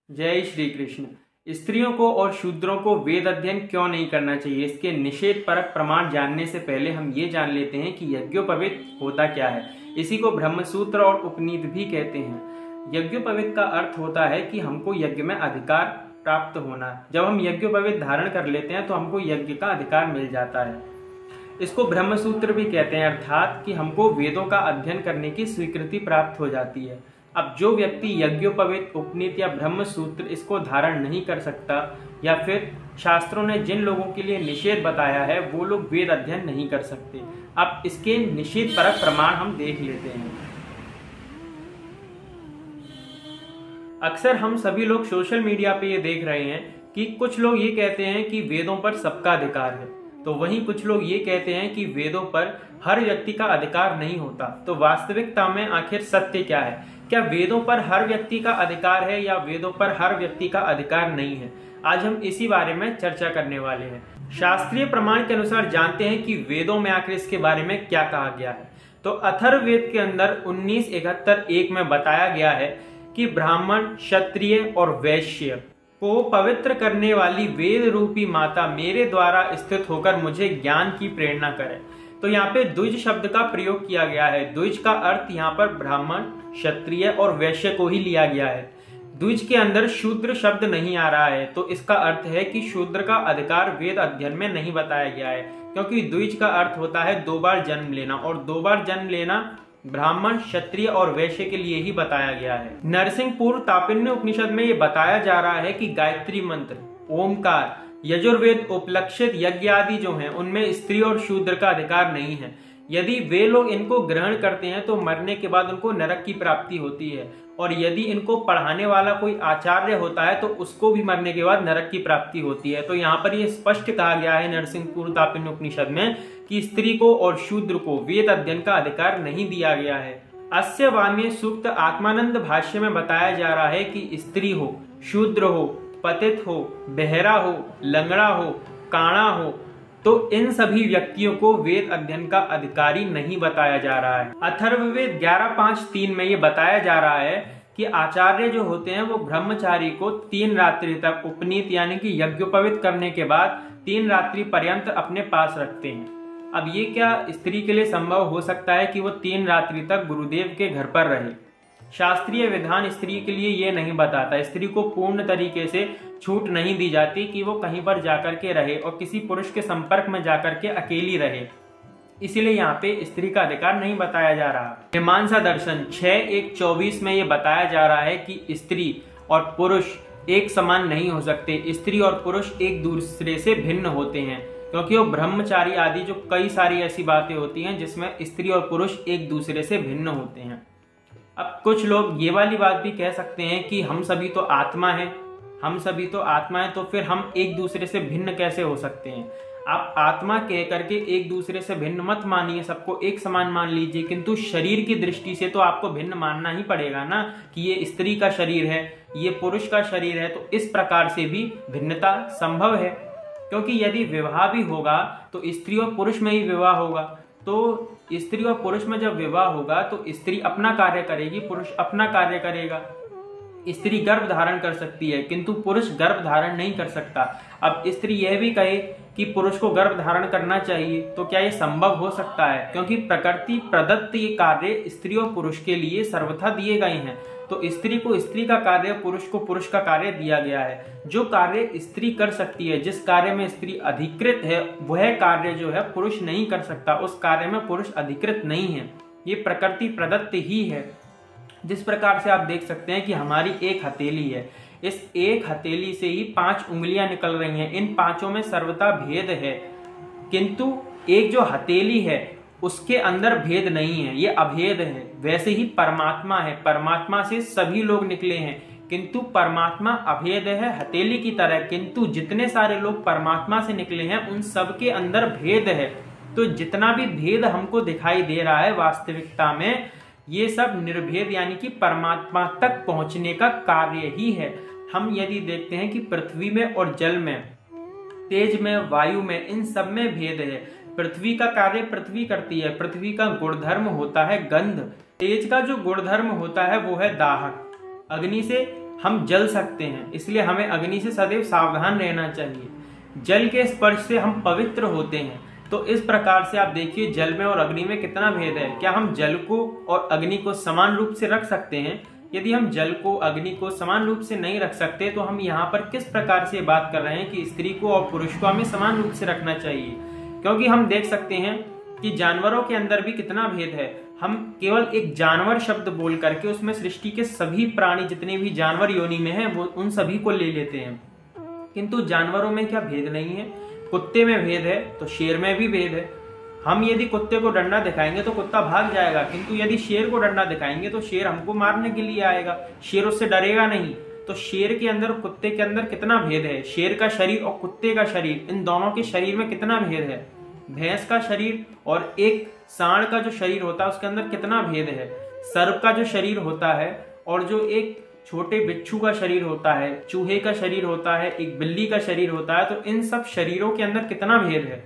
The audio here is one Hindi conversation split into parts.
जय श्री कृष्ण। स्त्रियों को और शूद्रों को वेद अध्ययन क्यों नहीं करना चाहिए, इसके निषेध परक प्रमाण जानने से पहले हम ये जान लेते हैं कि यज्ञोपवीत होता क्या है। इसी को ब्रह्मसूत्र और उपनीत भी कहते हैं। यज्ञोपवीत का अर्थ होता है कि हमको यज्ञ में अधिकार प्राप्त होना। जब हम यज्ञोपवीत धारण कर लेते हैं तो हमको यज्ञ का अधिकार मिल जाता है। इसको ब्रह्मसूत्र भी कहते हैं, अर्थात कि हमको वेदों का अध्ययन करने की स्वीकृति प्राप्त हो जाती है। अब जो व्यक्ति यज्ञोपवीत, उपनीत या ब्रह्मसूत्र इसको धारण नहीं कर सकता, या फिर शास्त्रों ने जिन लोगों के लिए निषेध बताया है वो लोग वेद अध्ययन नहीं कर सकते। अब इसके निषेध परक प्रमाण हम देख लेते हैं। अक्सर हम सभी लोग सोशल मीडिया पे ये देख रहे हैं कि कुछ लोग ये कहते हैं कि वेदों पर सबका अधिकार है, तो वहीं कुछ लोग ये कहते हैं कि वेदों पर हर व्यक्ति का अधिकार नहीं होता। तो वास्तविकता में आखिर सत्य क्या है? क्या वेदों पर हर व्यक्ति का अधिकार है या वेदों पर हर व्यक्ति का अधिकार नहीं है? आज हम इसी बारे में चर्चा करने वाले हैं। शास्त्रीय प्रमाण के अनुसार जानते हैं कि वेदों में आखिर इसके बारे में क्या कहा गया है। तो अथर्ववेद के अंदर 1971 में बताया गया है कि ब्राह्मण, क्षत्रिय और वैश्य को पवित्र करने वाली वेद रूपी माता मेरे द्वारा स्थित होकर मुझे ज्ञान की प्रेरणा करे। तो यहाँ पे द्विज शब्द का प्रयोग किया गया है। द्विज का अर्थ यहाँ पर ब्राह्मण, क्षत्रिय और वैश्य को ही लिया गया है। द्विज के अंदर शूद्र शब्द नहीं आ रहा है, तो इसका अर्थ है कि शूद्र का अधिकार वेद अध्ययन में नहीं बताया गया है, क्योंकि द्विज का अर्थ होता है 2 बार जन्म लेना, और 2 बार जन्म लेना ब्राह्मण, क्षत्रिय और वैश्य के लिए ही बताया गया है। नरसिंहपुर तापिन्य उपनिषद में ये बताया जा रहा है कि गायत्री मंत्र, ओमकार, यजुर्वेद उपलक्षित यज्ञ आदि जो हैं उनमें स्त्री और शूद्र का अधिकार नहीं है। यदि वे लोग इनको ग्रहण करते हैं तो मरने के बाद उनको नरक की प्राप्ति होती है, और यदि इनको पढ़ाने वाला कोई आचार्य होता है तो उसको भी मरने के बाद नरक की प्राप्ति होती है। तो यहाँ पर यह स्पष्ट कहा गया है नरसिंहपुर तापिन्य उपनिषद में कि स्त्री को और शूद्र को वेद अध्ययन का अधिकार नहीं दिया गया है। अस्य वाम्य सूक्त आत्मानंद भाष्य में बताया जा रहा है कि स्त्री हो, शूद्र हो, पतित हो, बहरा हो, लंगड़ा हो, काणा हो, तो इन सभी व्यक्तियों को वेद अध्ययन का अधिकारी नहीं बताया जा रहा है। अथर्ववेद 11.5.3 में ये बताया जा रहा है कि आचार्य जो होते हैं वो ब्रह्मचारी को 3 रात्रि तक उपनीत यानी कि यज्ञोपवीत करने के बाद 3 रात्रि पर्यंत अपने पास रखते हैं। अब ये क्या स्त्री के लिए संभव हो सकता है कि वो 3 रात्रि तक गुरुदेव के घर पर रहे? शास्त्रीय विधान स्त्री के लिए ये नहीं बताता। स्त्री को पूर्ण तरीके से छूट नहीं दी जाती कि वो कहीं पर जाकर के रहे और किसी पुरुष के संपर्क में जाकर के अकेली रहे, इसीलिए यहाँ पे स्त्री का अधिकार नहीं बताया जा रहा। मीमांसा दर्शन 6.1.24 में ये बताया जा रहा है कि स्त्री और पुरुष एक समान नहीं हो सकते। स्त्री और पुरुष एक दूसरे से भिन्न होते हैं, क्योंकि वो ब्रह्मचारी आदि जो कई सारी ऐसी बातें होती हैं जिसमें स्त्री और पुरुष एक दूसरे से भिन्न होते हैं। अब कुछ लोग ये वाली बात भी कह सकते हैं कि हम सभी तो आत्मा हैं, तो फिर हम एक दूसरे से भिन्न कैसे हो सकते हैं? आप आत्मा कह करके एक दूसरे से भिन्न मत मानिए, सबको एक समान मान लीजिए, किंतु शरीर की दृष्टि से तो आपको भिन्न मानना ही पड़ेगा ना, कि ये स्त्री का शरीर है, ये पुरुष का शरीर है। तो इस प्रकार से भी भिन्नता संभव है, क्योंकि यदि विवाह भी होगा तो स्त्री और पुरुष में ही विवाह होगा। तो स्त्री और पुरुष में जब विवाह होगा तो स्त्री अपना कार्य करेगी, पुरुष अपना कार्य करेगा। स्त्री गर्भ धारण कर सकती है किंतु पुरुष गर्भ धारण नहीं कर सकता। अब स्त्री यह भी कहे कि पुरुष को गर्भ धारण करना चाहिए, तो क्या यह संभव हो सकता है? क्योंकि प्रकृति प्रदत्त ये कार्य स्त्री और पुरुष के लिए सर्वथा दिए गए हैं। तो स्त्री को स्त्री का कार्य, पुरुष को पुरुष का कार्य दिया गया है। जो कार्य स्त्री कर सकती है, जिस कार्य में स्त्री अधिकृत है, वह कार्य जो है पुरुष नहीं कर सकता। उस कार्य में पुरुष अधिकृत नहीं है, ये प्रकृति प्रदत्त ही है। जिस प्रकार से आप देख सकते हैं कि हमारी एक हथेली है, इस एक हथेली से ही 5 उंगलियां निकल रही हैं। इन 5 में सर्वथा भेद है, किंतु एक जो हथेली है उसके अंदर भेद नहीं है, ये अभेद है। वैसे ही परमात्मा है, परमात्मा से सभी लोग निकले हैं, किंतु परमात्मा अभेद है हथेली की तरह। किंतु जितने सारे लोग परमात्मा से निकले हैं उन सब के अंदर भेद है। तो जितना भी भेद हमको दिखाई दे रहा है वास्तविकता में ये सब निर्भेद यानी कि परमात्मा तक पहुंचने का कार्य ही है। हम यदि देखते हैं कि पृथ्वी में और जल में, तेज में, वायु में, इन सब में भेद है। पृथ्वी का कार्य पृथ्वी करती है, पृथ्वी का गुणधर्म होता है गंध, तेज का जो गुणधर्म होता है वो है दाहक, अग्नि से हम जल सकते हैं, इसलिए हमें अग्नि से सदैव सावधान रहना चाहिए। जल के स्पर्श से हम पवित्र होते हैं। तो इस प्रकार से आप देखिए जल में और अग्नि में कितना भेद है। क्या हम जल को और अग्नि को समान रूप से रख सकते हैं? यदि हम जल को अग्नि को समान रूप से नहीं रख सकते तो हम यहाँ पर किस प्रकार से बात कर रहे हैं कि स्त्री को और पुरुष को हमें समान रूप से रखना चाहिए? क्योंकि हम देख सकते हैं कि जानवरों के अंदर भी कितना भेद है। हम केवल एक जानवर शब्द बोल करके उसमें सृष्टि के सभी प्राणी जितने भी जानवर योनि में हैं वो उन सभी को ले लेते हैं, किंतु जानवरों में क्या भेद नहीं है? कुत्ते में भेद है तो शेर में भी भेद है। हम यदि कुत्ते को डंडा दिखाएंगे तो कुत्ता भाग जाएगा, किंतु यदि शेर को डंडा दिखाएंगे तो शेर हमको मारने के लिए आएगा। शेर उससे डरेगा नहीं। तो शेर के अंदर और कुत्ते के अंदर कितना भेद है। शेर का शरीर और कुत्ते का शरीर, इन दोनों के शरीर में कितना भेद है। भैंस का शरीर और एक सांड का जो शरीर होता है उसके अंदर कितना भेद है। सर्प का जो शरीर होता है और जो एक छोटे बिच्छू का शरीर होता है, चूहे का शरीर होता है, एक बिल्ली का शरीर होता है, तो इन सब शरीरों के अंदर कितना भेद है।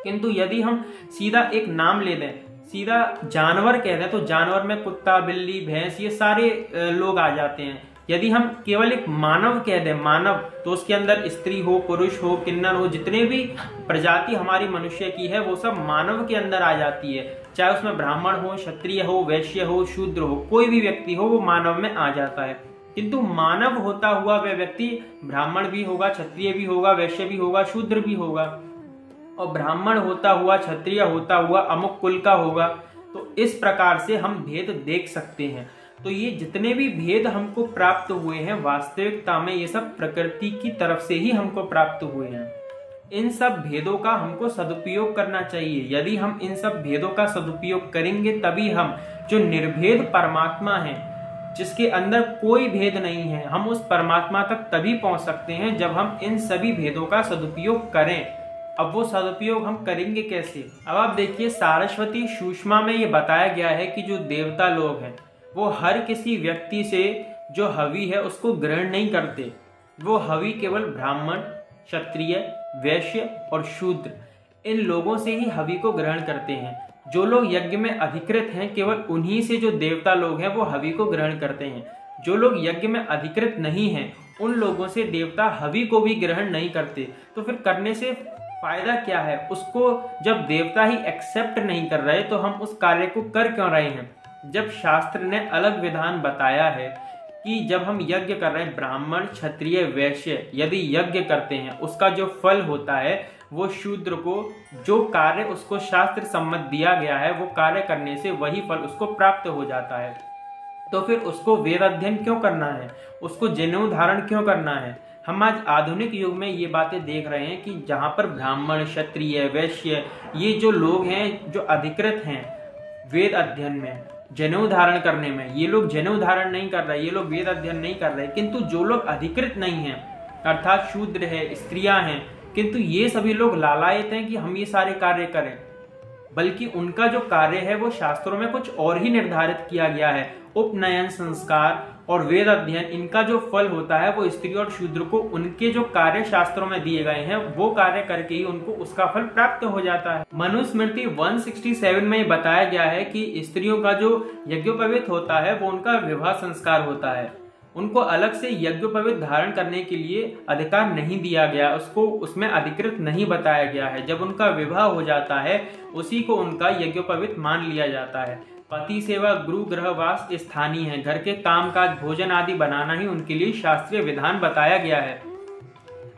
किंतु यदि हम सीधा एक नाम ले दें, सीधा जानवर कह दें, तो जानवर में कुत्ता, बिल्ली, भैंस ये सारे लोग आ जाते हैं। यदि हम केवल एक मानव कह दें, मानव, तो उसके अंदर स्त्री हो, पुरुष हो, किन्नर हो, जितने भी प्रजाति हमारी मनुष्य की है वो सब मानव के अंदर आ जाती है। चाहे उसमें ब्राह्मण हो, क्षत्रिय हो, वैश्य हो, शूद्र हो, कोई भी व्यक्ति हो वो मानव में आ जाता है। किंतु मानव होता हुआ वह व्यक्ति ब्राह्मण भी होगा, क्षत्रिय भी होगा, वैश्य भी होगा, शूद्र भी होगा, और ब्राह्मण होता हुआ, क्षत्रिय होता हुआ अमुक कुल का होगा। तो इस प्रकार से हम भेद देख सकते हैं। तो ये जितने भी भेद हमको प्राप्त हुए हैं वास्तविकता में ये सब प्रकृति की तरफ से ही हमको प्राप्त हुए हैं। इन सब भेदों का हमको सदुपयोग करना चाहिए। यदि हम इन सब भेदों का सदुपयोग करेंगे तभी हम जो निर्भेद परमात्मा है, जिसके अंदर कोई भेद नहीं है, हम उस परमात्मा तक तभी पहुंच सकते हैं जब हम इन सभी भेदों का सदुपयोग करें। अब वो सदुपयोग हम करेंगे कैसे? अब आप देखिए सारस्वती सुषमा में ये बताया गया है कि जो देवता लोग हैं वो हर किसी व्यक्ति से जो हवि है उसको ग्रहण नहीं करते। वो हवि केवल ब्राह्मण, क्षत्रिय, वैश्य और शूद्र इन लोगों से ही हवि को ग्रहण करते हैं। जो लोग यज्ञ में अधिकृत हैं केवल उन्हीं से जो देवता लोग हैं वो हवि को ग्रहण करते हैं। जो लोग यज्ञ में अधिकृत नहीं हैं उन लोगों से देवता हवि को भी ग्रहण नहीं करते। तो फिर करने से फायदा क्या है? उसको जब देवता ही एक्सेप्ट नहीं कर रहे तो हम उस कार्य को कर क्यों रहे हैं? जब शास्त्र ने अलग विधान बताया है कि जब हम यज्ञ कर रहे हैं, ब्राह्मण, क्षत्रिय, वैश्य यदि यज्ञ करते हैं उसका जो फल होता है वो शूद्र को जो कार्य उसको शास्त्र सम्मत दिया गया है वो कार्य करने से वही फल उसको प्राप्त हो जाता है। तो फिर उसको वेद अध्ययन क्यों करना है? उसको जनेऊ धारण क्यों करना है? हम आज आधुनिक युग में ये बातें देख रहे हैं कि जहाँ पर ब्राह्मण, क्षत्रिय, वैश्य ये जो लोग हैं जो अधिकृत हैं वेद अध्ययन में, जनेऊ धारण करने में, ये लोग जनेऊ धारण नहीं कर रहे, ये लोग वेद अध्ययन नहीं कर रहे। किंतु जो लोग अधिकृत नहीं हैं अर्थात शूद्र है, स्त्रियां हैं, किंतु ये सभी लोग लालायित हैं कि हम ये सारे कार्य करें, बल्कि उनका जो कार्य है वो शास्त्रों में कुछ और ही निर्धारित किया गया है। उपनयन संस्कार और वेद अध्ययन इनका जो फल होता है वो स्त्री और शूद्र को उनके जो कार्य शास्त्रों में दिए गए हैं वो कार्य करके ही उनको उसका फल प्राप्त हो जाता है। मनुस्मृति 167 में बताया गया है कि स्त्रियों का जो यज्ञोपवीत होता है वो उनका विवाह संस्कार होता है। उनको अलग से यज्ञोपवीत धारण करने के लिए अधिकार नहीं दिया गया, उसको उसमें अधिकृत नहीं बताया गया है। जब उनका विवाह हो जाता है उसी को उनका यज्ञोपवीत मान लिया जाता है। पति सेवा, गृह गृहवास स्थानीय है, घर के काम काज, भोजन आदि बनाना ही उनके लिए शास्त्रीय विधान बताया गया है।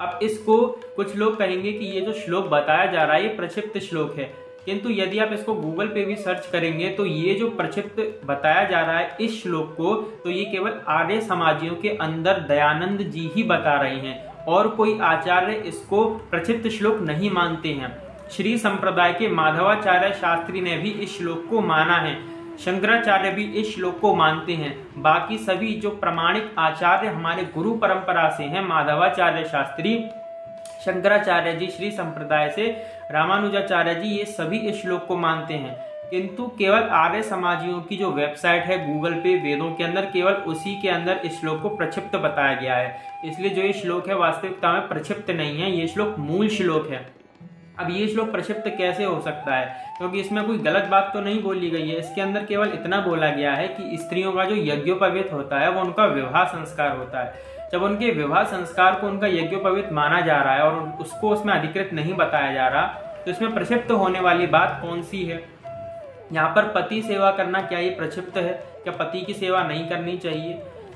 अब इसको कुछ लोग कहेंगे कि ये जो श्लोक बताया जा रहा है ये प्रक्षिप्त श्लोक है, किंतु यदि आप इसको गूगल पे भी सर्च करेंगे तो ये जो प्रक्षिप्त बताया जा रहा है इस श्लोक को, तो ये केवल आर्य समाजियों के अंदर दयानंद जी ही बता रहे हैं और कोई आचार्य इसको प्रक्षिप्त श्लोक नहीं मानते हैं। श्री संप्रदाय के माधवाचार्य शास्त्री ने भी इस श्लोक को माना है, शंकराचार्य भी इस श्लोक को मानते हैं। बाकी सभी जो प्रमाणिक आचार्य हमारे गुरु परंपरा से हैं, माधवाचार्य शास्त्री, शंकराचार्य जी श्री संप्रदाय से, रामानुजाचार्य जी, ये सभी इस श्लोक को मानते हैं। किंतु केवल आर्य समाजियों की जो वेबसाइट है गूगल पे वेदों के अंदर केवल उसी के अंदर इस श्लोक को प्रक्षिप्त बताया गया है। इसलिए जो ये श्लोक है वास्तविकता में प्रक्षिप्त नहीं है, ये श्लोक मूल श्लोक है। अब ये श्लोक प्रक्षिप्त कैसे हो सकता है, क्योंकि इसमें कोई गलत बात तो नहीं बोली गई है। इसके अंदर केवल इतना बोला गया है कि स्त्रियों का जो यज्ञोपवीत होता है वो उनका विवाह संस्कार होता है। जब उनके विवाह संस्कार को उनका यज्ञोपवीत माना जा रहा है और उसको उसमें अधिकृत नहीं बताया जा रहा, तो इसमें प्रक्षिप्त होने वाली बात कौन सी है। यहाँ पर पति सेवा करना, क्या ये प्रक्षिप्त है? क्या पति की सेवा नहीं करनी चाहिए?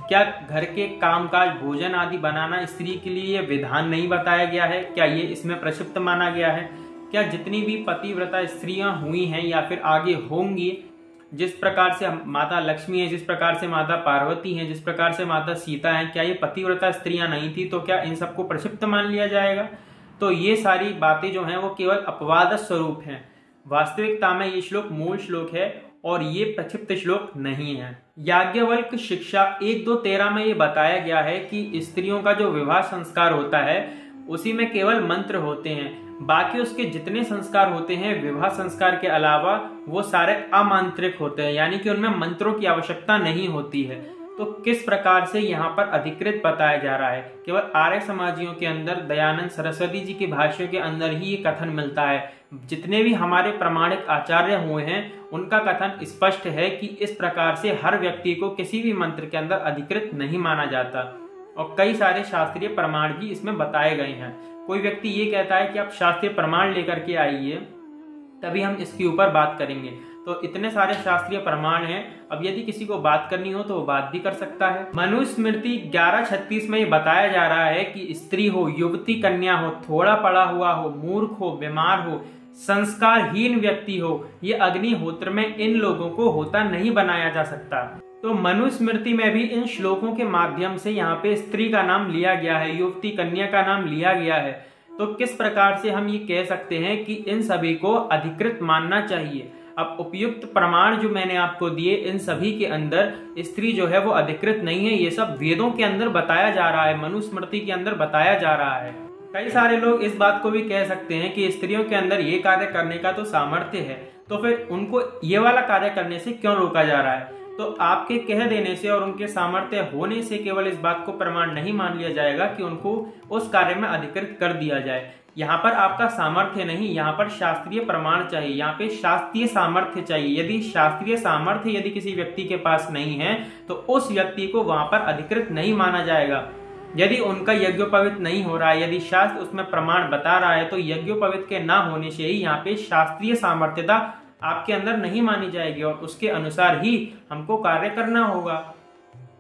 क्या घर के कामकाज भोजन आदि बनाना स्त्री के लिए ये विधान नहीं बताया गया है? क्या ये इसमें प्रक्षिप्त माना गया है? क्या जितनी भी पतिव्रता स्त्रियां हुई हैं या फिर आगे होंगी, जिस प्रकार से माता लक्ष्मी है, जिस प्रकार से माता पार्वती हैं, जिस प्रकार से माता सीता हैं, क्या ये पतिव्रता स्त्रियां नहीं थी? तो क्या इन सबको प्रक्षिप्त मान लिया जाएगा? तो ये सारी बातें जो हैं वो केवल अपवाद स्वरूप हैं। वास्तविकता में ये श्लोक मूल श्लोक है और ये प्रक्षिप्त श्लोक नहीं है। याज्ञवल्क्य शिक्षा 1-2-13 में ये बताया गया है कि स्त्रियों का जो विवाह संस्कार होता है उसी में केवल मंत्र होते हैं, बाकी उसके जितने संस्कार होते हैं विवाह संस्कार के अलावा वो सारे अमांत्रिक होते हैं, यानी कि उनमें मंत्रों की आवश्यकता नहीं होती है। तो किस प्रकार से यहाँ पर अधिकृत बताया जा रहा है? केवल आर्य समाजियों के अंदर दयानंद सरस्वती जी के भाष्यों के अंदर ही ये कथन मिलता है। जितने भी हमारे प्रमाणिक आचार्य हुए हैं उनका कथन स्पष्ट है कि इस प्रकार से हर व्यक्ति को किसी भी मंत्र के अंदर अधिकृत नहीं माना जाता, और कई सारे शास्त्रीय प्रमाण भी इसमें बताए गए हैं। कोई व्यक्ति ये कहता है कि आप शास्त्रीय प्रमाण लेकर के आइए तभी हम इसके ऊपर बात करेंगे, तो इतने सारे शास्त्रीय प्रमाण हैं। अब यदि किसी को बात करनी हो तो वो बात भी कर सकता है। मनुस्मृति 11:36 में ये बताया जा रहा है कि स्त्री हो, युवती कन्या हो, थोड़ा पढ़ा हुआ हो, मूर्ख हो, बीमार हो, संस्कारहीन व्यक्ति हो, ये अग्निहोत्र में इन लोगों को होता नहीं बनाया जा सकता। तो मनुस्मृति में भी इन श्लोकों के माध्यम से यहाँ पे स्त्री का नाम लिया गया है, युवती कन्या का नाम लिया गया है। तो किस प्रकार से हम ये कह सकते हैं कि इन सभी को अधिकृत मानना चाहिए? अब उपयुक्त प्रमाण जो मैंने आपको दिए इन सभी के अंदर स्त्री जो है वो अधिकृत नहीं है। ये सब वेदों के अंदर बताया जा रहा है, मनुस्मृति के अंदर बताया जा रहा है। कई सारे लोग इस बात को भी कह सकते हैं कि स्त्रियों के अंदर ये कार्य करने का तो सामर्थ्य है, तो फिर उनको ये वाला कार्य करने से क्यों रोका जा रहा है? तो आपके कह देने से और उनके सामर्थ्य होने से केवल इस बात को प्रमाण नहीं मान लिया जाएगा कि उनको उस कार्य में अधिकृत कर दिया जाए। यहाँ पर आपका सामर्थ्य नहीं, यहाँ पर शास्त्रीय प्रमाण चाहिए, यहाँ पे शास्त्रीय सामर्थ्य चाहिए। यदि शास्त्रीय सामर्थ्य यदि किसी व्यक्ति के पास नहीं है तो उस व्यक्ति को वहां पर अधिकृत नहीं माना जाएगा। यदि उनका यज्ञोपवीत नहीं हो रहा है, यदि शास्त्र उसमें प्रमाण बता रहा है, तो यज्ञोपवीत के ना होने से ही यहाँ पे शास्त्रीय सामर्थ्यता आपके अंदर नहीं मानी जाएगी और उसके अनुसार ही हमको कार्य करना होगा।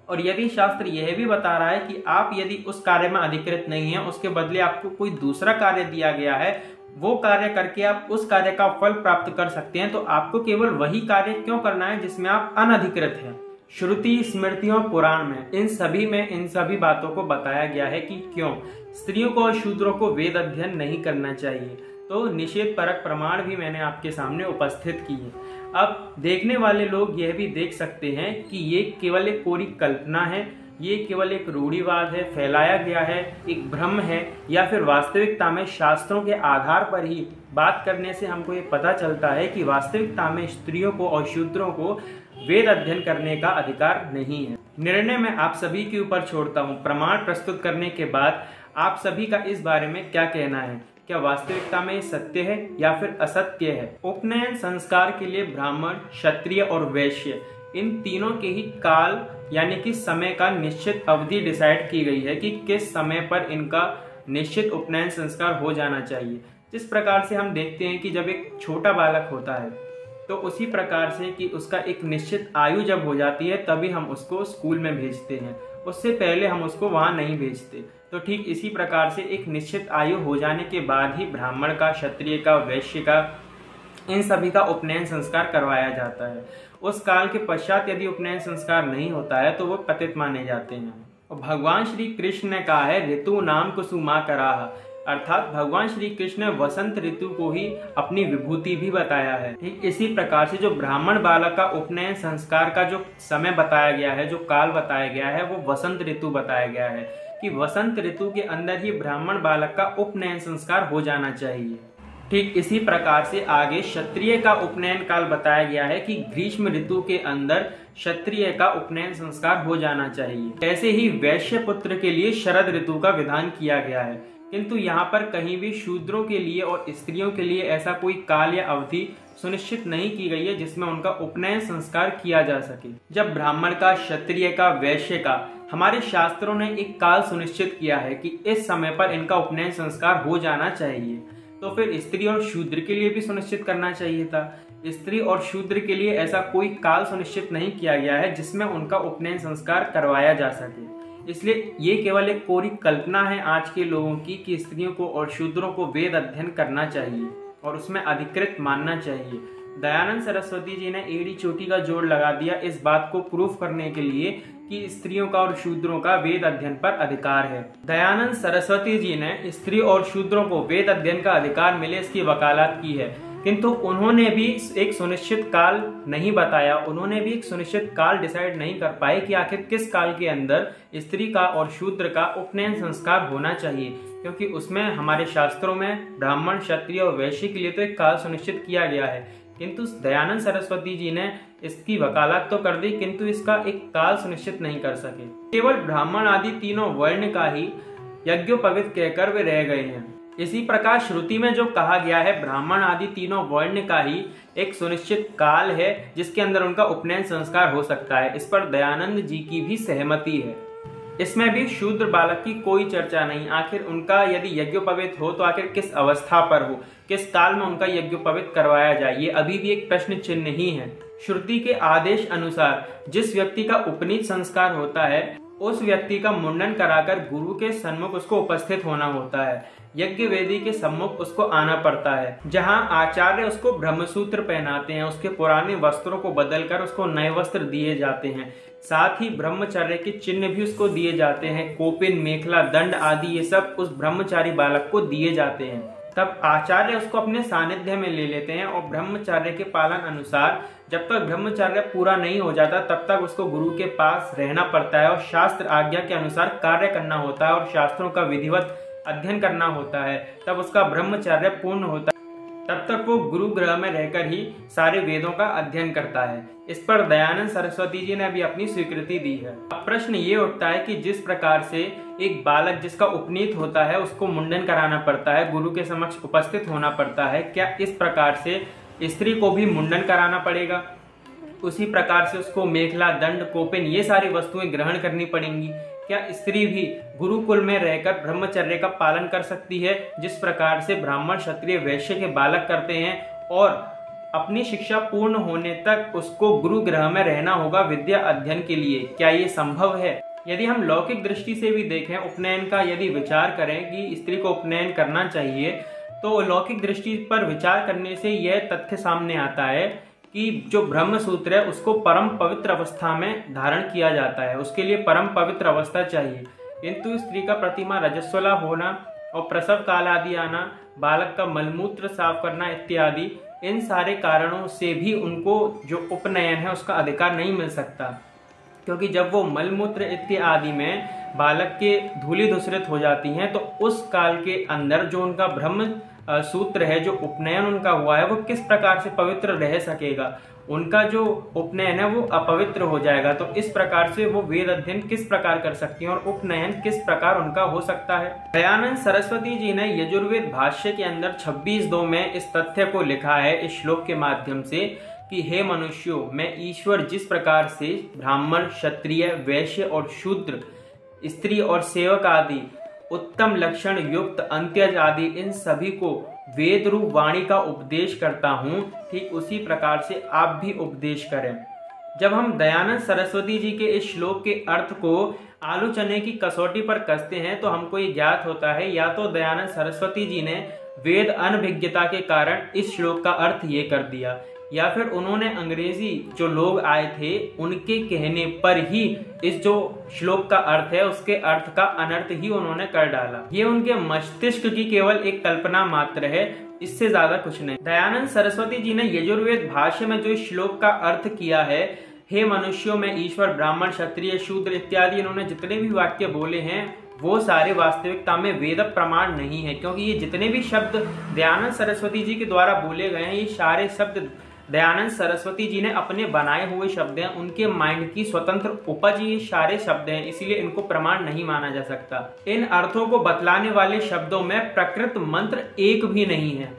और यदि शास्त्र यह भी बता रहा है कि आप यदि उस कार्य में अधिकृत नहीं है, उसके बदले आपको कोई दूसरा कार्य दिया गया है, वो कार्य करके आप उस कार्य का फल प्राप्त कर सकते हैं, तो आपको केवल वही कार्य क्यों करना है जिसमें आप अनधिकृत हैं? श्रुति, स्मृति और पुराण में इन सभी बातों को बताया गया है कि क्यों स्त्रियों को और शूद्रों को वेद अध्ययन नहीं करना चाहिए। तो निषेध परक प्रमाण भी मैंने आपके सामने उपस्थित किए। अब देखने वाले लोग यह भी देख सकते हैं कि ये केवल एक कोरी कल्पना है, ये केवल एक रूढ़िवाद है, फैलाया गया है, एक भ्रम है, या फिर वास्तविकता में शास्त्रों के आधार पर ही बात करने से हमको ये पता चलता है कि वास्तविकता में स्त्रियों को और शूद्रों को वेद अध्ययन करने का अधिकार नहीं है। निर्णय मैं आप सभी के ऊपर छोड़ता हूँ। प्रमाण प्रस्तुत करने के बाद आप सभी का इस बारे में क्या कहना है? क्या वास्तविकता में सत्य है या फिर असत्य है? उपनयन संस्कार के लिए ब्राह्मण, क्षत्रिय और वैश्य इन तीनों के ही काल यानी कि समय का निश्चित अवधि डिसाइड की गई है कि किस समय पर इनका निश्चित उपनयन संस्कार हो जाना चाहिए। जिस प्रकार से हम देखते हैं कि जब एक छोटा बालक होता है तो उसी प्रकार से कि उसका एक निश्चित आयु जब हो जाती है तभी हम उसको स्कूल में भेजते हैं, उससे पहले हम उसको वहां नहीं भेजते। तो ठीक इसी प्रकार से एक निश्चित आयु हो जाने के बाद ही ब्राह्मण का, क्षत्रिय का, वैश्य का, इन सभी का उपनयन संस्कार करवाया जाता है। उस काल के पश्चात यदि उपनयन संस्कार नहीं होता है तो वो पतित माने जाते हैं। और भगवान श्री कृष्ण ने कहा है ऋतु नाम कुसुमा कराह, अर्थात भगवान श्री कृष्ण ने वसंत ऋतु को ही अपनी विभूति भी बताया है। ठीक इसी प्रकार से जो ब्राह्मण बालक का उपनयन संस्कार का जो समय बताया गया है, जो काल बताया गया है, वो वसंत ऋतु बताया गया है कि वसंत ऋतु के अंदर ही ब्राह्मण बालक का उपनयन संस्कार हो जाना चाहिए। ठीक इसी प्रकार से आगे क्षत्रिय का उपनयन काल बताया गया है कि ग्रीष्म ऋतु के अंदर क्षत्रिय का उपनयन संस्कार हो जाना चाहिए। ऐसे ही वैश्य पुत्र के लिए शरद ऋतु का विधान किया गया है किंतु यहाँ पर कहीं भी शूद्रों के लिए और स्त्रियों के लिए ऐसा कोई काल या अवधि सुनिश्चित नहीं की गई है जिसमें उनका उपनयन संस्कार किया जा सके। जब ब्राह्मण का, क्षत्रिय का, वैश्य का हमारे शास्त्रों ने एक काल सुनिश्चित किया है कि इस समय पर इनका उपनयन संस्कार हो जाना चाहिए, तो फिर स्त्री और शूद्र के लिए भी सुनिश्चित करना चाहिए था। स्त्री और शूद्र के लिए ऐसा कोई काल सुनिश्चित नहीं किया गया है जिसमें उनका उपनयन संस्कार करवाया जा सके। इसलिए ये केवल एक कोरी कल्पना है आज के लोगों की कि स्त्रियों को और शूद्रों को वेद अध्ययन करना चाहिए और उसमें अधिकृत मानना चाहिए। दयानंद सरस्वती जी ने एड़ी चोटी का जोड़ लगा दिया इस बात को प्रूफ करने के लिए कि स्त्रियों का और शूद्रों का वेद अध्ययन पर अधिकार है। दयानंद सरस्वती जी ने स्त्री और शूद्रों को वेद अध्ययन का अधिकार मिले इसकी वकालत की है, किंतु उन्होंने भी एक सुनिश्चित काल नहीं बताया। उन्होंने भी एक सुनिश्चित काल डिसाइड नहीं कर पाए कि आखिर किस काल के अंदर स्त्री का और शूद्र का उपनयन संस्कार होना चाहिए, क्योंकि उसमें हमारे शास्त्रों में ब्राह्मण, क्षत्रिय और वैश्य के लिए तो एक काल सुनिश्चित किया गया है, किंतु दयानंद सरस्वती जी ने इसकी वकालत तो कर दी किंतु इसका एक काल सुनिश्चित नहीं कर सके। केवल ब्राह्मण आदि तीनों वर्ण का ही यज्ञोपवीत कहकर वे रह गए हैं। इसी प्रकार श्रुति में जो कहा गया है ब्राह्मण आदि तीनों वर्ण का ही एक सुनिश्चित काल है जिसके अंदर उनका उपनयन संस्कार हो सकता है, इस पर दयानंद जी की भी सहमति है। इसमें भी शूद्र बालक की कोई चर्चा नहीं। आखिर उनका यदि यज्ञोपवीत हो तो आखिर किस अवस्था पर हो, किस काल में उनका यज्ञोपवीत करवाया जाए, ये अभी भी एक प्रश्न चिन्ह ही है। श्रुति के आदेश अनुसार जिस व्यक्ति का उपनीत संस्कार होता है उस व्यक्ति का मुंडन कराकर गुरु के सन्मुख उसको उपस्थित होना होता है। यज्ञ वेदी के सम्मुख उसको आना पड़ता है, जहां आचार्य उसको ब्रह्मसूत्र पहनाते हैं, उसके पुराने वस्त्रों को बदलकर उसको नए वस्त्र दिए जाते हैं। साथ ही ब्रह्मचर्य के चिन्ह भी उसको दिए जाते हैं, कोपिन, मेखला, दंड आदि ये सब उस ब्रह्मचारी बालक को दिए जाते हैं। तब आचार्य उसको अपने सानिध्य में ले लेते हैं और ब्रह्मचर्य के पालन अनुसार जब तक ब्रह्मचर्य पूरा नहीं हो जाता तब तक उसको गुरु के पास रहना पड़ता है और शास्त्र आज्ञा के अनुसार कार्य करना होता है और शास्त्रों का विधिवत अध्ययन करना होता है। तब उसका ब्रह्मचर्य पूर्ण होता है, तब तक वो गुरु गृह में रहकर ही सारे वेदों का अध्ययन करता है। इस पर दयानंद सरस्वती जी ने भी अपनी स्वीकृति दी है। अब प्रश्न ये उठता है कि जिस प्रकार से एक बालक जिसका उपनीत होता है उसको मुंडन कराना पड़ता है, गुरु के समक्ष उपस्थित होना पड़ता है, क्या इस प्रकार से स्त्री को भी मुंडन कराना पड़ेगा? उसी प्रकार से उसको मेखला, दंड, कोपिन ये सारी वस्तुएं ग्रहण करनी पड़ेंगी? क्या स्त्री भी गुरुकुल में रहकर ब्रह्मचर्य का पालन कर सकती है जिस प्रकार से ब्राह्मण, क्षत्रिय, वैश्य के बालक करते हैं, और अपनी शिक्षा पूर्ण होने तक उसको गुरु गृह में रहना होगा विद्या अध्ययन के लिए? क्या ये संभव है? यदि हम लौकिक दृष्टि से भी देखें, उपनयन का यदि विचार करें कि स्त्री को उपनयन करना चाहिए, तो लौकिक दृष्टि पर विचार करने से यह तथ्य सामने आता है कि जो ब्रह्म सूत्र है उसको परम पवित्र अवस्था में धारण किया जाता है, उसके लिए परम पवित्र अवस्था चाहिए। किंतु स्त्री का प्रतिमा रजस्वला होना और प्रसव काल आदि आना, बालक का मलमूत्र साफ करना इत्यादि, इन सारे कारणों से भी उनको जो उपनयन है उसका अधिकार नहीं मिल सकता, क्योंकि जब वो मलमूत्र इत्यादि में बालक के धूलि धूसरित हो जाती हैं तो उस काल के अंदर जो उनका ब्रह्म सूत्र है, जो उपनयन उनका हुआ है, वो किस प्रकार से पवित्र रह सकेगा? उनका जो उपनयन है वो अपवित्र हो जाएगा। तो इस प्रकार से वो वेद अध्ययन किस प्रकार कर सकती हैं और उपनयन किस प्रकार उनका हो सकता है? दयानंद सरस्वती जी ने यजुर्वेद भाष्य के अंदर 26:2 में इस तथ्य को लिखा है इस श्लोक के माध्यम से कि हे मनुष्यों, मैं ईश्वर जिस प्रकार से ब्राह्मण, क्षत्रिय, वैश्य और शूद्र, स्त्री और सेवक आदि उत्तम लक्षण युक्त अंत्यज आदि इन सभी को वेद रूप वाणी का उपदेश करता हूँ, ठीक उसी प्रकार से आप भी उपदेश करें। जब हम दयानंद सरस्वती जी के इस श्लोक के अर्थ को आलू चने की कसौटी पर कसते हैं तो हमको ये ज्ञात होता है या तो दयानंद सरस्वती जी ने वेद अनभिज्ञता के कारण इस श्लोक का अर्थ ये कर दिया, या फिर उन्होंने अंग्रेजी जो लोग आए थे उनके कहने पर ही इस जो श्लोक का अर्थ है उसके अर्थ का अनर्थ ही उन्होंने कर डाला। ये उनके मस्तिष्क की केवल एक कल्पना मात्र है, इससे ज्यादा कुछ नहीं। दयानंद सरस्वती जी ने यजुर्वेद भाष्य में जो श्लोक का अर्थ किया है, हे मनुष्यों में ईश्वर ब्राह्मण, क्षत्रिय, शूद्र इत्यादि इन्होंने जितने भी वाक्य बोले हैं वो सारे वास्तविकता में वेद प्रमाण नहीं है, क्योंकि ये जितने भी शब्द दयानंद सरस्वती जी के द्वारा बोले गए हैं ये सारे शब्द दयानंद सरस्वती जी ने अपने बनाए हुए शब्द हैं, उनके माइंड की स्वतंत्र उपज ये सारे शब्द हैं, इसीलिए इनको प्रमाण नहीं माना जा सकता। इन अर्थों को बतलाने वाले शब्दों में प्रकृत मंत्र एक भी नहीं है।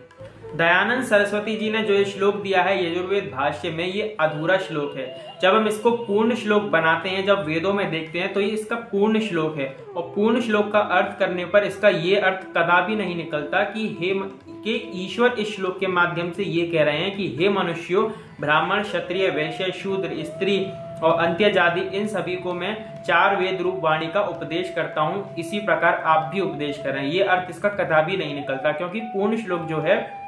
दयानंद सरस्वती जी ने जो ये श्लोक दिया है यजुर्वेद भाष्य में, ये अधूरा श्लोक है। जब हम इसको पूर्ण श्लोक बनाते हैं, जब वेदों में देखते हैं, तो ये इसका पूर्ण श्लोक है। और पूर्ण श्लोक का अर्थ करने पर इसका ये अर्थ कदापि नहीं निकलता कि ईश्वर इस श्लोक के माध्यम से ये कह रहे हैं कि हे मनुष्यों, ब्राह्मण, क्षत्रिय, वैश्य, शूद्र, स्त्री और अंत्यजाति, इन सभी को मैं 4 वेद रूप वाणी का उपदेश करता हूँ, इसी प्रकार आप भी उपदेश करें। ये अर्थ इसका कदापि नहीं निकलता, क्योंकि पूर्ण श्लोक जो है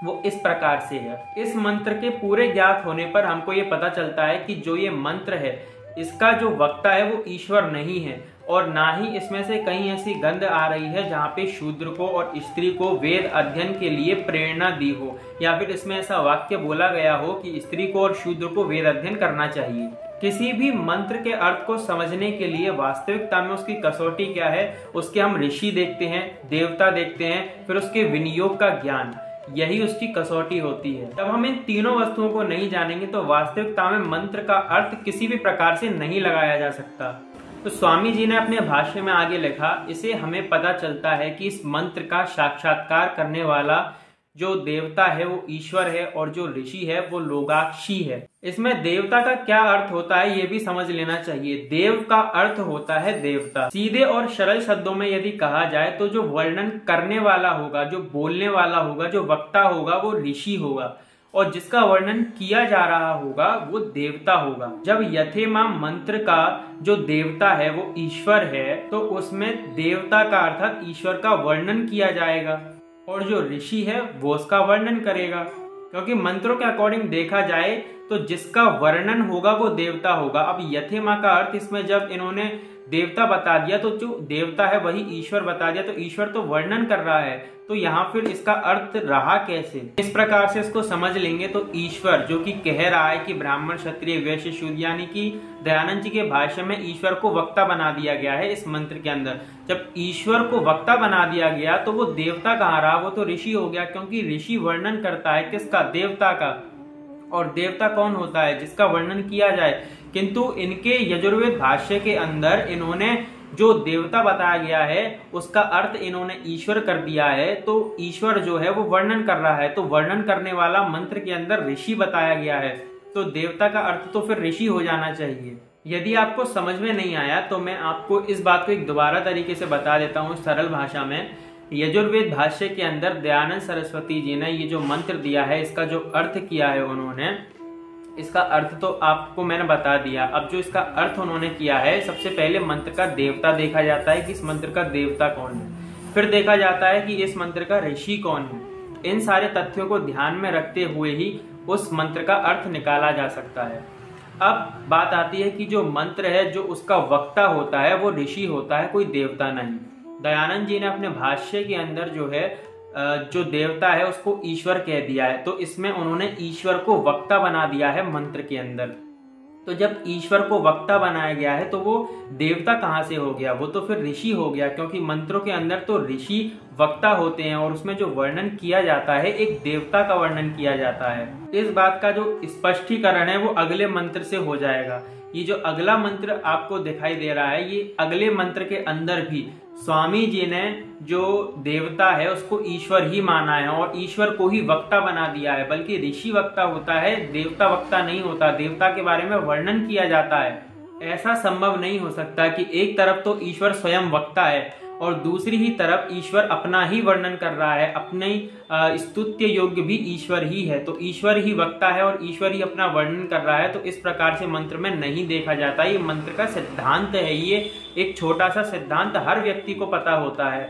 वो इस प्रकार से है। इस मंत्र के पूरे ज्ञात होने पर हमको ये पता चलता है कि जो ये मंत्र है, इसका जो वक्ता है वो ईश्वर नहीं है, और ना ही इसमें से कहीं ऐसी गंध आ रही है जहाँ पे शूद्र को और स्त्री को वेद अध्ययन के लिए प्रेरणा दी हो, या फिर इसमें ऐसा वाक्य बोला गया हो कि स्त्री को और शूद्र को वेद अध्ययन करना चाहिए। किसी भी मंत्र के अर्थ को समझने के लिए वास्तविकता में उसकी कसौटी क्या है, उसके हम ऋषि देखते हैं, देवता देखते हैं, फिर उसके विनियोग का ज्ञान, यही उसकी कसौटी होती है। जब हम इन तीनों वस्तुओं को नहीं जानेंगे तो वास्तविकता में मंत्र का अर्थ किसी भी प्रकार से नहीं लगाया जा सकता। तो स्वामी जी ने अपने भाष्य में आगे लिखा, इसे हमें पता चलता है कि इस मंत्र का साक्षात्कार करने वाला जो देवता है वो ईश्वर है, और जो ऋषि है वो लोगाक्षी है। इसमें देवता का क्या अर्थ होता है ये भी समझ लेना चाहिए। देव का अर्थ होता है देवता। सीधे और सरल शब्दों में यदि कहा जाए तो जो वर्णन करने वाला होगा, जो बोलने वाला होगा, जो वक्ता होगा, वो ऋषि होगा, और जिसका वर्णन किया जा रहा होगा वो देवता होगा। जब यथेमा मंत्र का जो देवता है वो ईश्वर है, तो उसमें देवता का अर्थात ईश्वर का वर्णन किया जाएगा, और जो ऋषि है वो उसका वर्णन करेगा। क्योंकि मंत्रों के अकॉर्डिंग देखा जाए तो जिसका वर्णन होगा वो देवता होगा। अब यथेमा का अर्थ इसमें जब इन्होंने देवता बता दिया, तो जो देवता है वही ईश्वर बता दिया, तो ईश्वर तो वर्णन कर रहा है, तो यहाँ फिर इसका अर्थ रहा कैसे? इस प्रकार से इसको समझ लेंगे तो ईश्वर जो कि कह रहा है कि ब्राह्मण, क्षत्रिय, वैश्य, शूद्र, यानी कि दयानंद जी के भाष्य में ईश्वर को वक्ता बना दिया गया है इस मंत्र के अंदर। जब ईश्वर को वक्ता बना दिया गया तो वो देवता कहाँ रहा, वो तो ऋषि हो गया, क्योंकि ऋषि वर्णन करता है किसका? देवता का। और देवता कौन होता है? जिसका वर्णन किया जाए। किंतु इनके यजुर्वेद भाष्य के अंदर इन्होंने जो देवता बताया गया है उसका अर्थ इन्होंने ईश्वर कर दिया है। तो ईश्वर जो है वो वर्णन कर रहा है, तो वर्णन करने वाला मंत्र के अंदर ऋषि बताया गया है, तो देवता का अर्थ तो फिर ऋषि हो जाना चाहिए। यदि आपको समझ में नहीं आया तो मैं आपको इस बात को एक दोबारा तरीके से बता देता हूँ सरल भाषा में। यजुर्वेद भाष्य के अंदर दयानंद सरस्वती जी ने ये जो मंत्र दिया है, इसका जो अर्थ किया है उन्होंने, इसका अर्थ तो आपको मैंने बता दिया। अब जो इसका अर्थ उन्होंने किया है, सबसे पहले मंत्र का देवता देखा जाता है कि इस मंत्र का देवता कौन है, फिर देखा जाता है कि इस मंत्र का ऋषि कौन है। इन सारे तथ्यों को ध्यान में रखते हुए ही उस मंत्र का अर्थ निकाला जा सकता है। अब बात आती है कि जो मंत्र है, जो उसका वक्ता होता है वो ऋषि होता है, कोई देवता नहीं। दयानंद जी ने अपने भाष्य के अंदर जो है जो देवता है उसको ईश्वर कह दिया है, तो इसमें उन्होंने ईश्वर को वक्ता बना दिया है मंत्र के अंदर। तो जब ईश्वर को वक्ता बनाया गया है तो वो देवता कहाँ से हो गया? वो तो फिर ऋषि हो गया, क्योंकि मंत्रों के अंदर तो ऋषि वक्ता होते हैं और उसमें जो वर्णन किया जाता है एक देवता का वर्णन किया जाता है। इस बात का जो स्पष्टीकरण है वो अगले मंत्र से हो जाएगा। ये जो अगला मंत्र आपको दिखाई दे रहा है, ये अगले मंत्र के अंदर भी स्वामी जी ने जो देवता है उसको ईश्वर ही माना है और ईश्वर को ही वक्ता बना दिया है। बल्कि ऋषि वक्ता होता है, देवता वक्ता नहीं होता। देवता के बारे में वर्णन किया जाता है। ऐसा संभव नहीं हो सकता कि एक तरफ तो ईश्वर स्वयं वक्ता है और दूसरी ही तरफ ईश्वर अपना ही वर्णन कर रहा है, अपने स्तुत्य योग्य भी ईश्वर ही है। तो ईश्वर ही वक्ता है और ईश्वर ही अपना वर्णन कर रहा है, तो इस प्रकार से मंत्र में नहीं देखा जाता। ये मंत्र का सिद्धांत है, ये एक छोटा सा सिद्धांत हर व्यक्ति को पता होता है।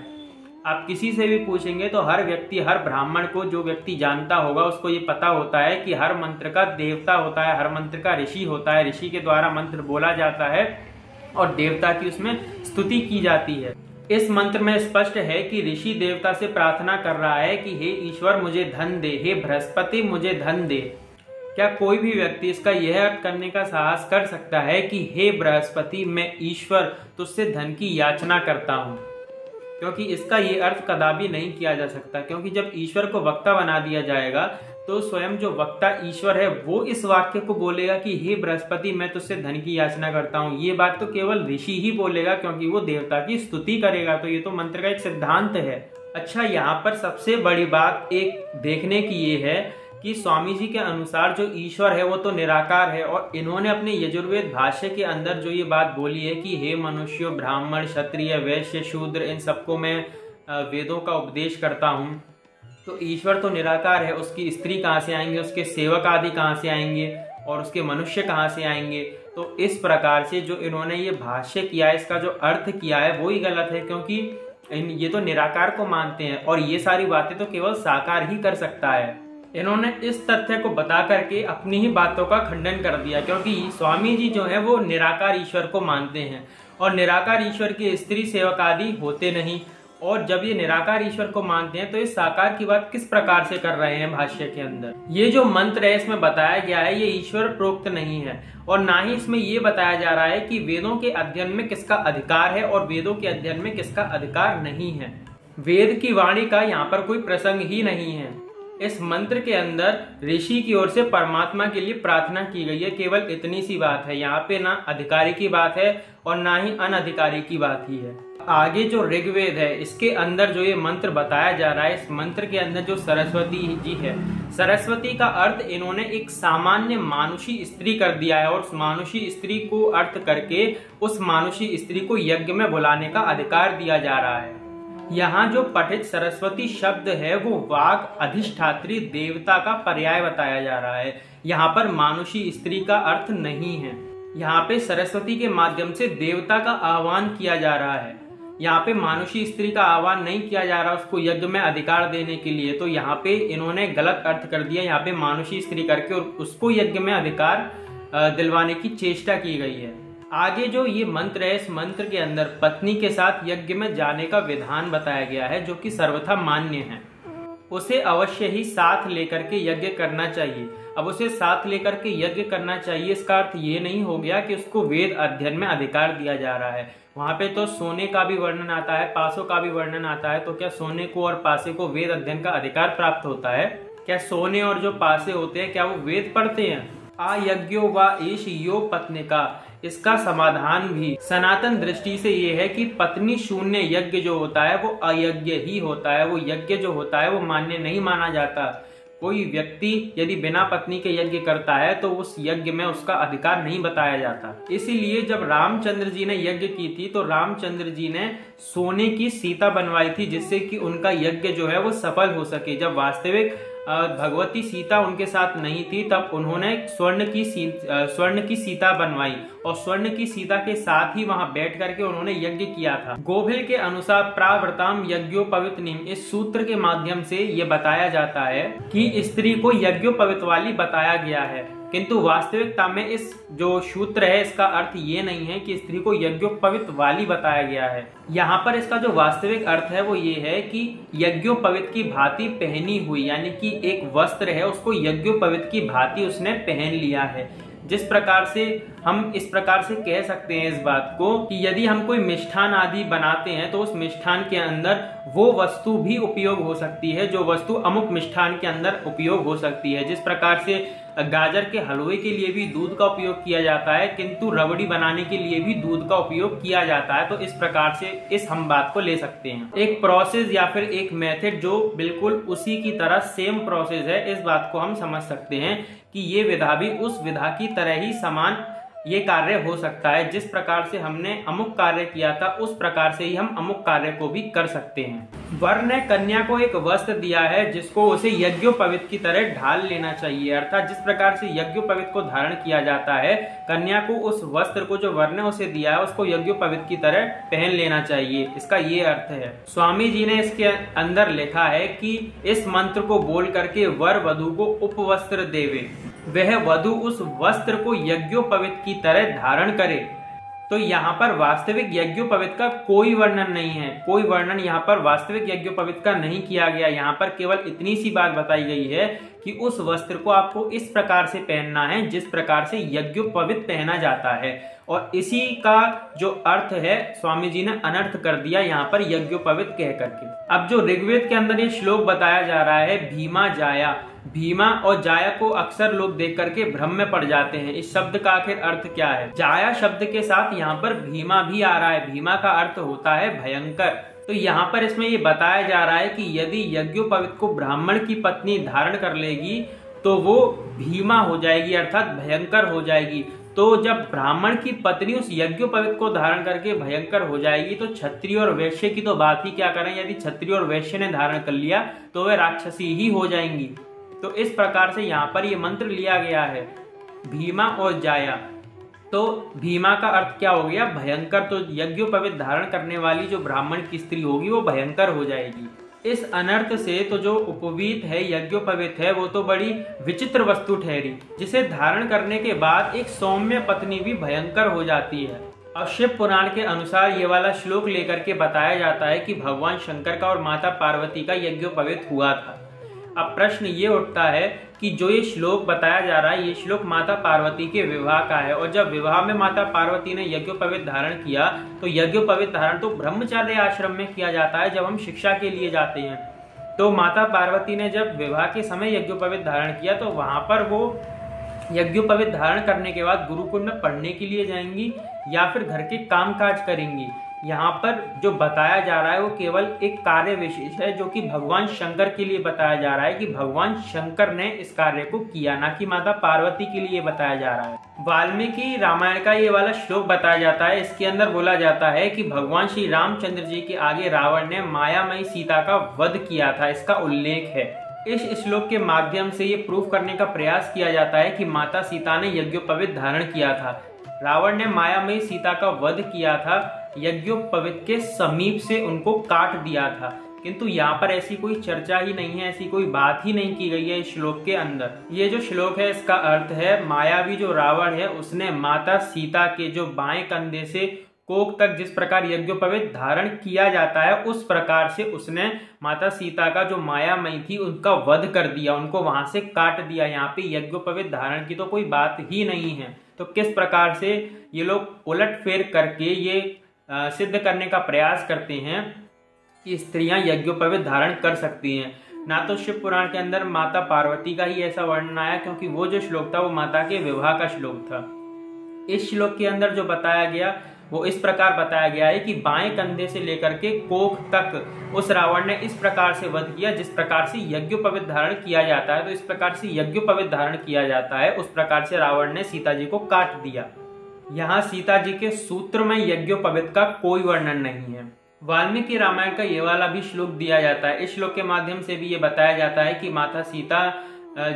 आप किसी से भी पूछेंगे तो हर व्यक्ति, हर ब्राह्मण को, जो व्यक्ति जानता होगा उसको ये पता होता है कि हर मंत्र का देवता होता है, हर मंत्र का ऋषि होता है। ऋषि के द्वारा मंत्र बोला जाता है और देवता की उसमें स्तुति की जाती है। इस मंत्र में स्पष्ट है कि ऋषि देवता से प्रार्थना कर रहा है कि हे ईश्वर मुझे धन दे, हे बृहस्पति मुझे धन दे। क्या कोई भी व्यक्ति इसका यह अर्थ करने का साहस कर सकता है कि हे बृहस्पति, मैं ईश्वर तुझसे धन की याचना करता हूँ? क्योंकि इसका ये अर्थ कदापि नहीं किया जा सकता, क्योंकि जब ईश्वर को वक्ता बना दिया जाएगा तो तो स्वयं जो वक्ता ईश्वर है वो इस वाक्य को बोलेगा कि हे बृहस्पति, मैं तुझसे धन की याचना करता हूँ। ये बात तो केवल ऋषि ही बोलेगा, क्योंकि वो देवता की स्तुति करेगा। तो ये तो मंत्र का एक सिद्धांत है। अच्छा, यहाँ पर सबसे बड़ी बात एक देखने की ये है कि स्वामी जी के अनुसार जो ईश्वर है वो तो निराकार है, और इन्होंने अपने यजुर्वेद भाष्य के अंदर जो ये बात बोली है कि हे मनुष्यों, ब्राह्मण, क्षत्रिय, वैश्य, शूद्र, इन सबको मैं वेदों का उपदेश करता हूँ। तो ईश्वर तो निराकार है, उसकी स्त्री कहाँ से आएंगे, उसके सेवक आदि कहाँ से आएंगे, और उसके मनुष्य कहाँ से आएंगे। तो इस प्रकार से जो इन्होंने ये भाष्य किया है, इसका जो अर्थ किया है वो ही गलत है, क्योंकि ये तो निराकार को मानते हैं और ये सारी बातें तो केवल साकार ही कर सकता है। इन्होंने इस तथ्य को बता करके अपनी ही बातों का खंडन कर दिया, क्योंकि स्वामी जी जो है वो निराकार ईश्वर को मानते हैं, और निराकार ईश्वर के स्त्री सेवक आदि होते नहीं। और जब ये निराकार ईश्वर को मानते हैं तो इस साकार की बात किस प्रकार से कर रहे हैं भाष्य के अंदर। ये जो मंत्र है इसमें बताया गया है ये ईश्वर प्रोक्त नहीं है, और ना ही इसमें ये बताया जा रहा है कि वेदों के अध्ययन में किसका अधिकार है और वेदों के अध्ययन में किसका अधिकार नहीं है। वेद की वाणी का यहाँ पर कोई प्रसंग ही नहीं है। इस मंत्र के अंदर ऋषि की ओर से परमात्मा के लिए प्रार्थना की गई है, केवल इतनी सी बात है। यहाँ पे ना अधिकारी की बात है और ना ही अनधिकारी की बात ही है। आगे जो ऋग्वेद है इसके अंदर जो ये मंत्र बताया जा रहा है, इस मंत्र के अंदर जो सरस्वती जी है, सरस्वती का अर्थ इन्होंने एक सामान्य मानुषी स्त्री कर दिया है, और उस मानुषी स्त्री को अर्थ करके उस मानुषी स्त्री को यज्ञ में बुलाने का अधिकार दिया जा रहा है। यहाँ जो पठित सरस्वती शब्द है वो वाक अधिष्ठात्री देवता का पर्याय बताया जा रहा है। यहाँ पर मानुषी स्त्री का अर्थ नहीं है। यहाँ पे सरस्वती के माध्यम से देवता का आह्वान किया जा रहा है। यहाँ पे मानुषी स्त्री का आह्वान नहीं किया जा रहा उसको यज्ञ में अधिकार देने के लिए। तो यहाँ पे इन्होंने गलत अर्थ कर दिया। यहाँ पे मानुषी स्त्री करके और उसको यज्ञ में अधिकार दिलवाने की चेष्टा की गई है। आगे जो ये मंत्र है, इस मंत्र के अंदर पत्नी के साथ यज्ञ में जाने का विधान बताया गया है, जो कि सर्वथा मान्य है। उसे अवश्य ही साथ लेकर के यज्ञ करना चाहिए। अब उसे साथ लेकर के यज्ञ करना चाहिए, इसका अर्थ ये नहीं हो गया कि उसको वेद अध्ययन में अधिकार दिया जा रहा है। वहां पे तो सोने का भी वर्णन आता है, पासों का भी वर्णन आता है। तो क्या सोने को और पासे को वेद अध्ययन का अधिकार प्राप्त होता है? क्या सोने और जो पासे होते हैं क्या वो वेद पढ़ते हैं? अयज्ञो व एष यो पत्निका, इसका समाधान भी सनातन दृष्टि से ये है कि पत्नी शून्य यज्ञ जो होता है वो अयज्ञ ही होता है। वो यज्ञ जो होता है वो मान्य नहीं माना जाता। कोई व्यक्ति यदि बिना पत्नी के यज्ञ करता है तो उस यज्ञ में उसका अधिकार नहीं बताया जाता। इसीलिए जब रामचंद्र जी ने यज्ञ की थी तो रामचंद्र जी ने सोने की सीता बनवाई थी, जिससे कि उनका यज्ञ जो है वो सफल हो सके। जब वास्तविक भगवती सीता उनके साथ नहीं थी तब उन्होंने स्वर्ण की सीता बनवाई, और स्वर्ण की सीता के साथ ही वहां बैठ करके उन्होंने यज्ञ किया था। गोभिल के अनुसार प्रावृताम यज्ञोपवितनीम, इस सूत्र के माध्यम से ये बताया जाता है कि स्त्री को यज्ञोपवित वाली बताया गया है, किंतु वास्तविकता में इस जो सूत्र है इसका अर्थ ये नहीं है कि स्त्री को यज्ञोपवित वाली बताया गया है। यहाँ पर इसका जो वास्तविक अर्थ है वो ये है कि यज्ञोपवित की भांति पहनी हुई, यानी कि एक वस्त्र है उसको यज्ञोपवित की भांति उसने पहन लिया है। जिस प्रकार से हम इस प्रकार से कह सकते हैं इस बात को कि यदि हम कोई मिष्ठान आदि बनाते हैं तो उस मिष्ठान के अंदर वो वस्तु भी उपयोग हो सकती है जो वस्तु अमुक मिष्ठान के अंदर उपयोग हो सकती है। जिस प्रकार से गाजर के हलवे के लिए भी दूध का उपयोग किया जाता है, किंतु रबड़ी बनाने के लिए भी दूध का उपयोग किया जाता है। तो इस प्रकार से इस हम बात को ले सकते हैं। एक प्रोसेस या फिर एक मेथड जो बिल्कुल उसी की तरह सेम प्रोसेस है, इस बात को हम समझ सकते हैं कि ये विधा भी उस विधा की तरह ही समान ये कार्य हो सकता है। जिस प्रकार से हमने अमुक कार्य किया था उस प्रकार से ही हम अमुक कार्य को भी कर सकते हैं। वर ने कन्या को एक वस्त्र दिया है जिसको उसे यज्ञोपवीत की तरह ढाल लेना चाहिए, अर्थात जिस प्रकार से यज्ञोपवीत को धारण किया जाता है, कन्या को उस वस्त्र को जो वर ने उसे दिया है उसको यज्ञोपवीत की तरह पहन लेना चाहिए। इसका ये अर्थ है। स्वामी जी ने इसके अंदर लिखा है कि इस मंत्र को बोल करके वर वधु को उपवस्त्र देवे, वह वधु उस वस्त्र को यज्ञोपवीत की तरह धारण करे। तो यहाँ पर वास्तविक यज्ञोपवीत का कोई वर्णन नहीं है, कोई वर्णन यहाँ पर वास्तविक यज्ञोपवीत का नहीं किया गया। यहाँ पर केवल इतनी सी बात बताई गई है कि उस वस्त्र को आपको इस प्रकार से पहनना है जिस प्रकार से यज्ञोपवीत पहना जाता है, और इसी का जो अर्थ है स्वामी जी ने अनर्थ कर दिया यहाँ पर यज्ञोपवीत कह करके। अब जो ऋग्वेद के अंदर ये श्लोक बताया जा रहा है भीमा जाया, भीमा और जाया को अक्सर लोग देख करके भ्रम में पड़ जाते हैं। इस शब्द का आखिर अर्थ क्या है? जाया शब्द के साथ यहाँ पर भीमा भी आ रहा है। भीमा का अर्थ होता है भयंकर। तो यहाँ पर इसमें ये बताया जा रहा है कि यदि यज्ञोपवीत को ब्राह्मण की पत्नी धारण कर लेगी तो वो भीमा हो जाएगी, अर्थात भयंकर हो जाएगी। तो जब ब्राह्मण की पत्नी उस यज्ञोपवीत को धारण करके भयंकर हो जाएगी तो क्षत्रिय और वैश्य की तो बात ही क्या करें। यदि क्षत्रिय और वैश्य ने धारण कर लिया तो वे राक्षसी ही हो जाएंगी। तो इस प्रकार से यहाँ पर ये मंत्र लिया गया है, भीमा और जाया। तो भीमा का अर्थ क्या हो गया? भयंकर। तो यज्ञोपवीत धारण करने वाली जो ब्राह्मण की स्त्री होगी वो भयंकर हो जाएगी। इस अनर्थ से तो जो उपवीत है, यज्ञोपवीत है, वो तो बड़ी विचित्र वस्तु ठहरी, जिसे धारण करने के बाद एक सौम्य पत्नी भी भयंकर हो जाती है। अब शिव पुराण के अनुसार ये वाला श्लोक लेकर के बताया जाता है कि भगवान शंकर का और माता पार्वती का यज्ञोपवीत हुआ था। अब प्रश्न ये उठता है कि जो ये श्लोक बताया जा रहा है, ये श्लोक माता पार्वती के विवाह का है, और जब विवाह में माता पार्वती ने यज्ञोपवीत धारण किया तो यज्ञोपवीत धारण तो ब्रह्मचार्य आश्रम में किया जाता है जब हम शिक्षा के लिए जाते हैं। तो माता पार्वती ने जब विवाह के समय यज्ञोपवीत धारण किया तो वहां पर वो यज्ञोपवीत धारण करने के बाद गुरुकुल में पढ़ने के लिए जाएंगी या फिर घर के कामकाज करेंगी। यहाँ पर जो बताया जा रहा है वो केवल एक कार्य विशेष है जो कि भगवान शंकर के लिए बताया जा रहा है कि भगवान शंकर ने इस कार्य को किया, ना कि माता पार्वती के लिए बताया जा रहा है। वाल्मीकि रामायण का ये वाला श्लोक बताया जाता है। इसके अंदर बोला जाता है कि भगवान श्री रामचंद्र जी के आगे रावण ने मायामयी सीता का वध किया था, इसका उल्लेख है। इस श्लोक के माध्यम से ये प्रूव करने का प्रयास किया जाता है कि माता सीता ने यज्ञोपवीत धारण किया था। रावण ने मायामयी सीता का वध किया था, यज्ञोपवीत के समीप से उनको काट दिया था, किंतु यहाँ पर ऐसी कोई चर्चा ही नहीं है, ऐसी कोई बात ही नहीं की गई है इस श्लोक के अंदर। ये जो श्लोक है इसका अर्थ है, मायावी जो रावण है उसने माता सीता के जो बाएं कंधे से कोख तक जिस प्रकार यज्ञोपवीत धारण किया जाता है उस प्रकार से उसने माता सीता का जो मायामयी थी उनका वध कर दिया, उनको वहां से काट दिया। यहाँ पे यज्ञोपवीत धारण की तो कोई बात ही नहीं है। तो किस प्रकार से ये लोग उलट फेर करके ये सिद्ध करने का प्रयास करते हैं कि स्त्रियां यज्ञोपवीत धारण कर सकती हैं। ना तो शिव पुराण के अंदर माता पार्वती का ही ऐसा वर्णन आया, क्योंकि वो जो श्लोक था वो माता के विवाह का श्लोक था। इस श्लोक के अंदर जो बताया गया वो इस प्रकार बताया गया है कि बाएं कंधे से लेकर के कोख तक उस रावण ने इस प्रकार से वध किया जिस प्रकार से यज्ञोपवीत धारण किया जाता है। तो इस प्रकार से यज्ञोपवीत धारण किया जाता है, उस प्रकार से रावण ने सीता जी को काट दिया। यहाँ सीता जी के सूत्र में यज्ञोपवीत का कोई वर्णन नहीं है। वाल्मीकि रामायण का ये वाला भी श्लोक दिया जाता है। इस श्लोक के माध्यम से भी ये बताया जाता है कि माता सीता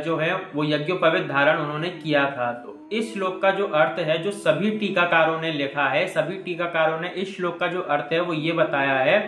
जो है वो यज्ञोपवीत धारण उन्होंने किया था। तो इस श्लोक का जो अर्थ है, जो सभी टीकाकारों ने लिखा है, सभी टीकाकारों ने इस श्लोक का जो अर्थ है वो ये बताया है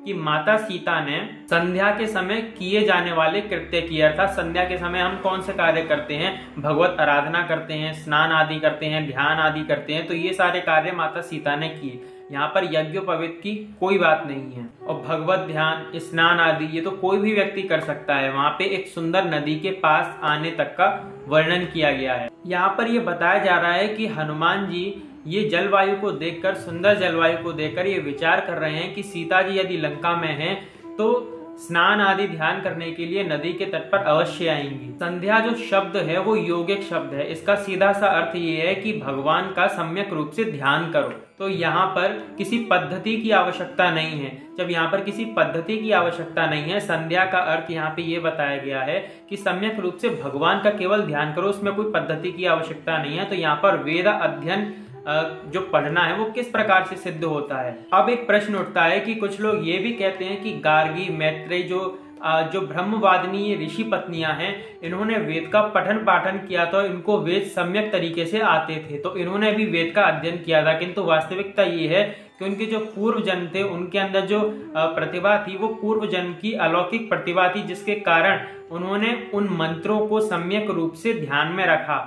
कि माता सीता ने संध्या के समय किए जाने वाले कृत्य किए, अर्थात संध्या के समय हम कौन से कार्य करते हैं, भगवत आराधना करते हैं, स्नान आदि करते हैं, ध्यान आदि करते हैं, तो ये सारे कार्य माता सीता ने किए। यहाँ पर यज्ञोपवीत की कोई बात नहीं है। और भगवत ध्यान, स्नान आदि ये तो कोई भी व्यक्ति कर सकता है। वहां पे एक सुंदर नदी के पास आने तक का वर्णन किया गया है। यहाँ पर ये बताया जा रहा है कि हनुमान जी ये जलवायु को देखकर, सुंदर जलवायु को देखकर ये विचार कर रहे हैं कि सीता जी यदि लंका में हैं तो स्नान आदि ध्यान करने के लिए नदी के तट पर अवश्य आएंगी। संध्या जो शब्द है वो योगिक शब्द है। इसका सीधा सा अर्थ ये है कि भगवान का सम्यक रूप से ध्यान करो। तो यहाँ पर किसी पद्धति की आवश्यकता नहीं है। जब यहाँ पर किसी पद्धति की आवश्यकता नहीं है, संध्या का अर्थ यहाँ पे ये बताया गया है कि सम्यक रूप से भगवान का केवल ध्यान करो, उसमें कोई पद्धति की आवश्यकता नहीं है। तो यहाँ पर वेद अध्ययन जो पढ़ना है वो किस प्रकार से सिद्ध होता है। अब एक प्रश्न उठता है कि कुछ लोग ये भी कहते हैं कि गार्गी, मैत्रेयी जो ब्रह्मवादिनी ऋषि पत्नियां हैं, इन्होंने वेद का पठन पाठन किया तो इनको वेद सम्यक तरीके से आते थे, तो इन्होंने भी वेद का अध्ययन किया था। किंतु वास्तविकता ये है कि उनके जो पूर्व जन्म थे उनके अंदर जो प्रतिभा थी वो पूर्व जन्म की अलौकिक प्रतिभा थी, जिसके कारण उन्होंने उन मंत्रों को सम्यक रूप से ध्यान में रखा।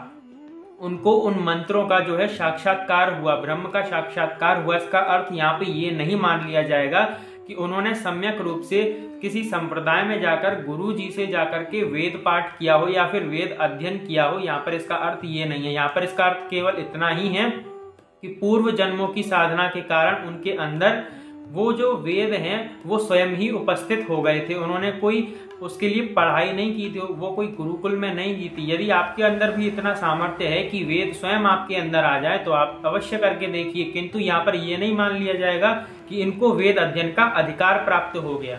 उनको उन मंत्रों का जो है साक्षात्कार हुआ, ब्रह्म का साक्षात्कार हुआ। इसका अर्थ यहाँ पे ये नहीं मान लिया जाएगा कि उन्होंने सम्यक रूप से किसी संप्रदाय में जाकर गुरु जी से जाकर के वेद पाठ किया हो या फिर वेद अध्ययन किया हो। यहाँ पर इसका अर्थ ये नहीं है। यहाँ पर इसका अर्थ केवल इतना ही है कि पूर्व जन्मों की साधना के कारण उनके अंदर वो जो वेद हैं वो स्वयं ही उपस्थित हो गए थे। उन्होंने कोई उसके लिए पढ़ाई नहीं की थी, वो कोई गुरुकुल में नहीं की थी। यदि आपके अंदर भी इतना सामर्थ्य है कि वेद स्वयं आपके अंदर आ जाए तो आप अवश्य करके देखिए। किंतु यहाँ पर ये नहीं मान लिया जाएगा कि इनको वेद अध्ययन का अधिकार प्राप्त हो गया।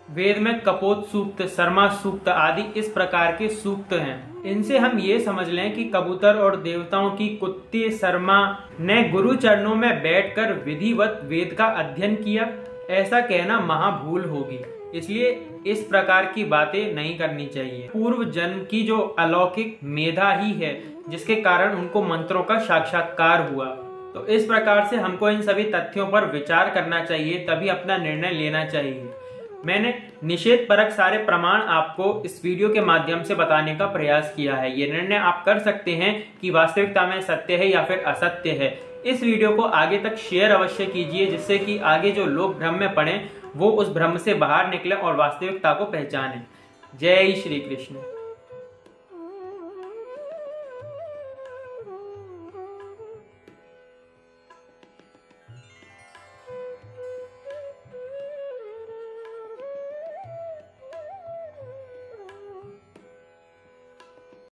वेद में कपोत सूक्त, शर्मा सूक्त आदि इस प्रकार के सूक्त हैं। इनसे हम ये समझ लें कि कबूतर और देवताओं की कुत्ती शर्मा ने गुरु चरणों में बैठकर विधिवत वेद का अध्ययन किया, ऐसा कहना महाभूल होगी। इसलिए इस प्रकार की बातें नहीं करनी चाहिए। पूर्व जन्म की जो अलौकिक मेधा ही है जिसके कारण उनको मंत्रों का साक्षात्कार हुआ। तो इस प्रकार से हमको इन सभी तथ्यों पर विचार करना चाहिए, तभी अपना निर्णय लेना चाहिए। मैंने निषेध परक सारे प्रमाण आपको इस वीडियो के माध्यम से बताने का प्रयास किया है। ये निर्णय आप कर सकते हैं कि वास्तविकता में सत्य है या फिर असत्य है। इस वीडियो को आगे तक शेयर अवश्य कीजिए, जिससे कि आगे जो लोग भ्रम में पड़े वो उस भ्रम से बाहर निकले और वास्तविकता को पहचानें। जय श्री कृष्ण।